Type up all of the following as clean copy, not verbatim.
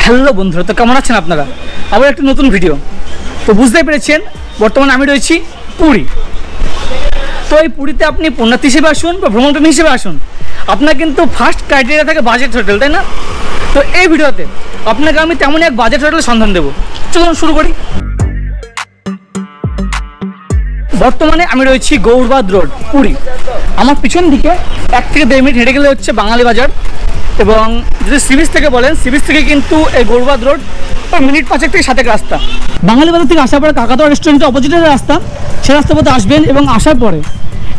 Hello বন্ধুরা, তো কেমন আছেন আপনারা? আবার একটা নতুন ভিডিও। তো বুঝতেই পেরেছেন বর্তমানে আমি রয়েছি পুরী। তো এই পুরীতে আপনি পুণ্যার্থী হিসেবে আসুন বা ভ্রমণপ্রেমী হিসেবে আসুন, আপনার কিন্তু ফার্স্ট ক্রাইটেরিয়া থাকে বাজেট হোটেল, তাই না? তো এই ভিডিওতে আপনাকে আমি তেমনই এক বাজেট হোটেলের সন্ধান দেবো। চলুন শুরু করি। বর্তমানে আমি রয়েছি গৌরবাদ রোড, পুরী। আমার পিছন দিকে 1 থেকে 1.5 মিনিট হেঁটে গেলে হচ্ছে বাঙালি বাজার, এবং যদি সি বিচ থেকে বলেন, সি বিচ থেকে কিন্তু এই গৌরবাদ রোড মিনিট 5 থেকে 7 রাস্তা। বাঙালি বাজার থেকে আসার পরে কাকাতোয়া রেস্টুরেন্টের অপোজিটের রাস্তা, সে রাস্তা পথে আসবেন এবং আসার পরে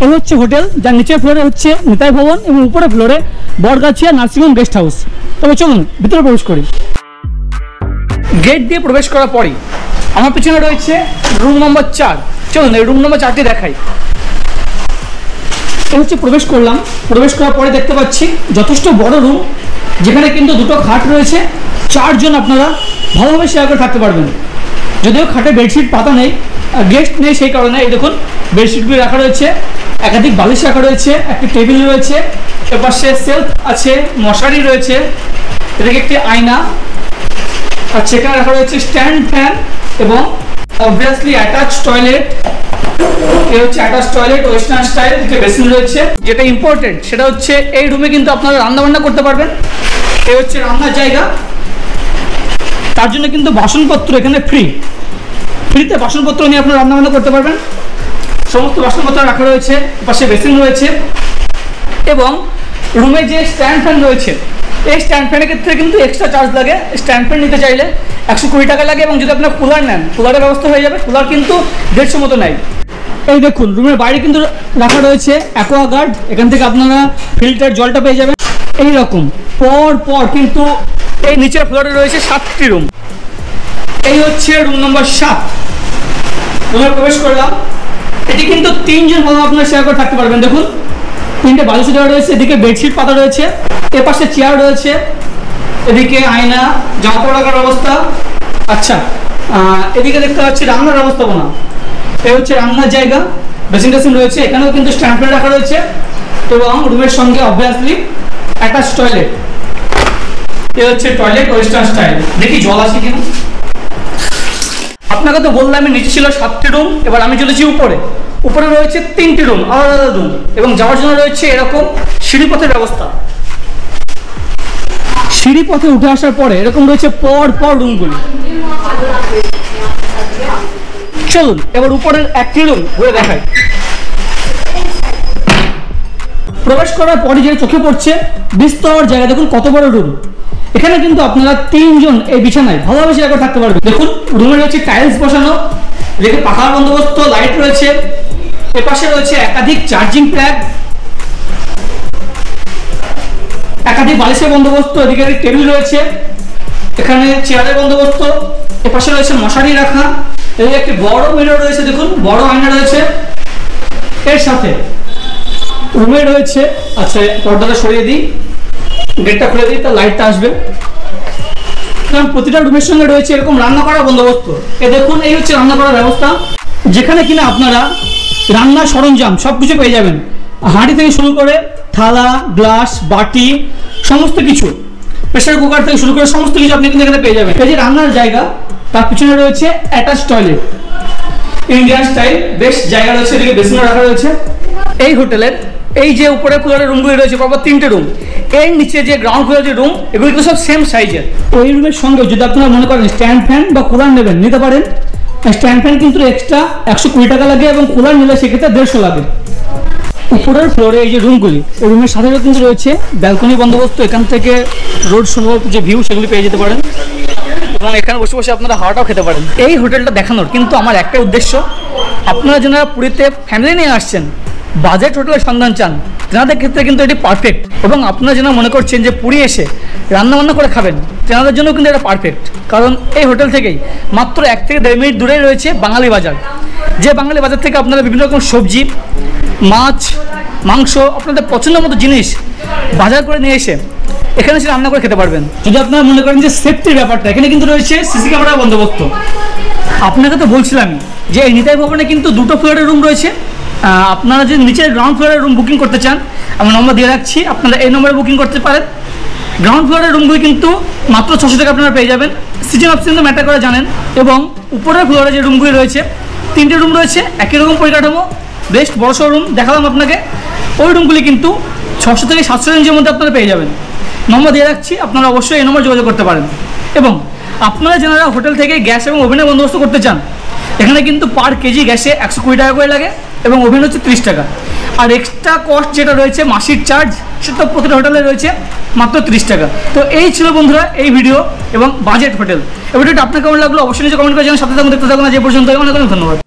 এই হচ্ছে হোটেল, যার নিচের ফ্লোরে হচ্ছে নিতাই ভবন এবং উপরের ফ্লোরে বটগাছিয়া নার্সিংহোম গেস্ট হাউস। তবে চলুন ভিতরে প্রবেশ করি। গেট দিয়ে প্রবেশ করার পরই আমার পিছনে রয়েছে রুম নম্বর 4। চলুন এই রুম নম্বর 4টি দেখাই। এই হচ্ছে প্রবেশ করলাম। প্রবেশ করার পরে দেখতে পাচ্ছি যথেষ্ট বড় রুম, যেখানে কিন্তু দুটো খাট রয়েছে। 4 জন আপনারা ভালোভাবে শেয়ার করে থাকতে পারবেন। যদিও খাটে বেডশিট পাতা নেই, গেস্ট নেই, সেই কারণে এই দেখুন বেডশিটগুলি রাখা রয়েছে, একাধিক বালিশ রাখা রয়েছে, একটি টেবিল রয়েছে, এপাশে সেলফ আছে, মশারি রয়েছে, এদিকে একটি আয়না, আর সেখানে রাখা রয়েছে স্ট্যান্ড ফ্যান এবং অবভিয়াসলি অ্যাটাচ টয়লেট। এই হচ্ছে অ্যাটাচ টয়লেট, ওয়েস্টার্ন স্টাইল, যে বেসিন রয়েছে। যেটা ইম্পর্টেন্ট সেটা হচ্ছে এই রুমে কিন্তু আপনারা রান্নাবান্না করতে পারবেন। এই হচ্ছে রান্নার জায়গা, তার জন্য কিন্তু বাসনপত্র এখানে ফ্রিতে বাসনপত্র নিয়ে আপনারা রান্নাবান্না করতে পারবেন। সমস্ত বাসনপত্র রাখা রয়েছে, পাশে বেসিন রয়েছে, এবং রুমে যে স্ট্যান্ড ফ্যান রয়েছে, এই স্ট্যান্ড ফ্যানের ক্ষেত্রে কিন্তু এক্সট্রা চার্জ লাগে। স্ট্যান্ড ফ্যান নিতে চাইলে 120 টাকা লাগে, এবং যদি আপনার কুলার নেন, কুলারের ব্যবস্থা হয়ে যাবে। কুলার কিন্তু 150 মতো নেয়। এই দেখুন রুমের বাইরে কিন্তু রাখা রয়েছে অ্যাকোয়াগার্ড, এখান থেকে আপনারা ফিল্টার জলটা পেয়ে যাবেন। এই রকম পর কিন্তু এই নিচের ফ্লোরে রয়েছে 7টি রুম। এই হচ্ছে রুম নম্বর 7। রুমে প্রবেশ করলাম। এটি কিন্তু 3 জন ভালো আপনারা শেয়ার করে থাকতে পারবেন। দেখুন 3টে বালিশ দেওয়া রয়েছে, এদিকে বেডশিট পাতা রয়েছে, এপাশে চেয়ার রয়েছে, এদিকে আয়না, জামা কাপড় রাখার ব্যবস্থা। আচ্ছা, এদিকে দেখতে পাচ্ছি রান্নার ব্যবস্থাপনা। এই হচ্ছে রান্নার জায়গা, বেসিন টেসিন রয়েছে, এখানেও কিন্তু স্ট্যান্ড ফ্যান রাখা রয়েছে, এবং রুমের সঙ্গে অবভিয়াসলি অ্যাটাচ টয়লেট। এই হচ্ছে টয়লেট, ওয়েস্টার্ন স্টাইল। দেখি জল আসে কিনা। আপনাকে তো বললাম আমি নিচে ছিল 7টি রুম, এবার আমি চলেছি উপরে। উপরে রয়েছে 3টি রুম, আলাদা রুম, এবং যাওয়ার জন্য রয়েছে এরকম সিঁড়িপথের ব্যবস্থা। সিঁড়িপথে উঠে আসার পরে এরকম রয়েছে পর রুমগুলি। চলুন এবার উপরের একটি রুম ঘুরে দেখাই। প্রবেশ করার পরে যে চোখে পড়ছে বিস্তর জায়গা, দেখুন কত বড় রুম। এখানে কিন্তু আপনারা 3 জন এই বিছানায় ভালোভাবে শেয়ার করে থাকতে পারবেন। দেখুন রুমে রয়েছে টাইলস বসানো, এদিকে পাখার বন্দোবস্ত, লাইট রয়েছে, এপাশে রয়েছে একাধিক চার্জিং প্লাগ, একাধিক বালিশের বন্দোবস্ত, এদিকে টেবিল রয়েছে, এখানে চেয়ারের বন্দোবস্ত, এপাশে রয়েছে মশারি রাখা, এদিকে একটি বড় মিরর রয়েছে, দেখুন বড় আয়না রয়েছে। এর সাথে রুমে রয়েছে, আচ্ছা পর্দাটা সরিয়ে দিই, গেটটা খুলে দিই, তার লাইটটা আসবে। কারণ প্রতিটা রুমের সঙ্গে রয়েছে এরকম রান্না করার বন্দোবস্ত। এ দেখুন এই হচ্ছে রান্না করার ব্যবস্থা, যেখানে কিনা আপনারা রান্নার সরঞ্জাম সবকিছু পেয়ে যাবেন। হাঁড়ি থেকে শুরু করে থালা, গ্লাস, বাটি, সমস্ত কিছু, প্রেসার কুকার থেকে শুরু করে সমস্ত কিছু আপনি কিন্তু এখানে পেয়ে যাবেন। এই যে রান্নার জায়গা, তার পিছনে রয়েছে অ্যাটাচ টয়লেট, ইন্ডিয়ান স্টাইল, বেশ জায়গা রয়েছে, এদিকে বেসিন রাখা রয়েছে। এই হোটেলের এই যে উপরে ফ্লোরের রুমগুলি রয়েছে, পরপর 3টে রুম, এর নিচে যে গ্রাউন্ড ফ্লোরের যে রুম, এগুলি তো সব সেম সাইজের। ওই রুমের সঙ্গে যদি আপনারা মনে করেন স্ট্যান্ড ফ্যান বা কুলার নেবেন, নিতে পারেন। স্ট্যান্ড ফ্যান কিন্তু এক্সট্রা 120 টাকা লাগে, এবং কুলার নিলে সেক্ষেত্রে 150 লাগে। উপরের ফ্লোরে এই যে রুমগুলি, এই রুমের সাথে কিন্তু রয়েছে ব্যালকনি বন্দোবস্ত, এখান থেকে রোড সহ যে ভিউ সেগুলি পেয়ে যেতে পারেন, এবং এখানে বসে বসে আপনারা হাওয়াটাও খেতে পারেন। এই হোটেলটা দেখানোর কিন্তু আমার একটাই উদ্দেশ্য, আপনারা যারা পুরীতে ফ্যামিলি নিয়ে আসছেন, বাজেট হোটেলের সন্ধান চান, তেনাদের ক্ষেত্রে কিন্তু এটি পারফেক্ট। এবং আপনারা যারা মনে করছেন যে পুরী এসে রান্নাবান্না করে খাবেন, তেনাদের জন্য কিন্তু এটা পারফেক্ট। কারণ এই হোটেল থেকেই মাত্র 1 থেকে 1.5 মিনিট দূরেই রয়েছে বাঙালি বাজার, যে বাঙালি বাজার থেকে আপনারা বিভিন্ন রকম সবজি, মাছ, মাংস, আপনাদের পছন্দ মতো জিনিস বাজার করে নিয়ে এসে এখানে এসে রান্না করে খেতে পারবেন। যদি আপনারা মনে করেন যে সেফটির ব্যাপারটা, এখানে কিন্তু রয়েছে সিসি ক্যামেরার বন্দোবস্ত। আপনাকে তো বলছিলামই যে এই নিতাই ভবনে কিন্তু 2টো ফ্লোরের রুম রয়েছে। আপনারা যদি নিচের গ্রাউন্ড ফ্লোরের রুম বুকিং করতে চান, আমি নম্বর দিয়ে রাখছি, আপনারা এই নম্বরে বুকিং করতে পারেন। গ্রাউন্ড ফ্লোরের রুমগুলি কিন্তু মাত্র 600 টাকা আপনারা পেয়ে যাবেন। সিজন অপশন তো ম্যাটার করে জানেন। এবং উপরের ফ্লোরে যে রুমগুলি রয়েছে 3টে রুম রয়েছে, একই রকম পরিকাঠামো, বেস্ট বড় সড়ো রুম দেখালাম আপনাকে। ওই রুমগুলি কিন্তু 600 থেকে 700 রেঞ্জের মধ্যে আপনারা পেয়ে যাবেন। নম্বর দিয়ে রাখছি, আপনারা অবশ্যই এই নম্বর যোগাযোগ করতে পারেন। এবং আপনারা যারা হোটেল থেকে গ্যাস এবং ওভেনের বন্দোবস্ত করতে চান, এখানে কিন্তু পার কেজি গ্যাসে 120 টাকা করে লাগে এবং ওভেন হচ্ছে 30 টাকা। আর এক্সট্রা কস্ট যেটা রয়েছে মাসিক চার্জ, সেটা প্রতিটা হোটেলে রয়েছে মাত্র 30 টাকা। তো এই ছিল বন্ধুরা এই ভিডিও এবং বাজেট হোটেল। এই ভিডিওটা আপনার কেমন লাগলো অবশ্যই নিচে কমেন্ট করে জানান। সাথে থাকুন, দেখতে থাকুন। আজ এই পর্যন্ত। অনেক অনেক ধন্যবাদ।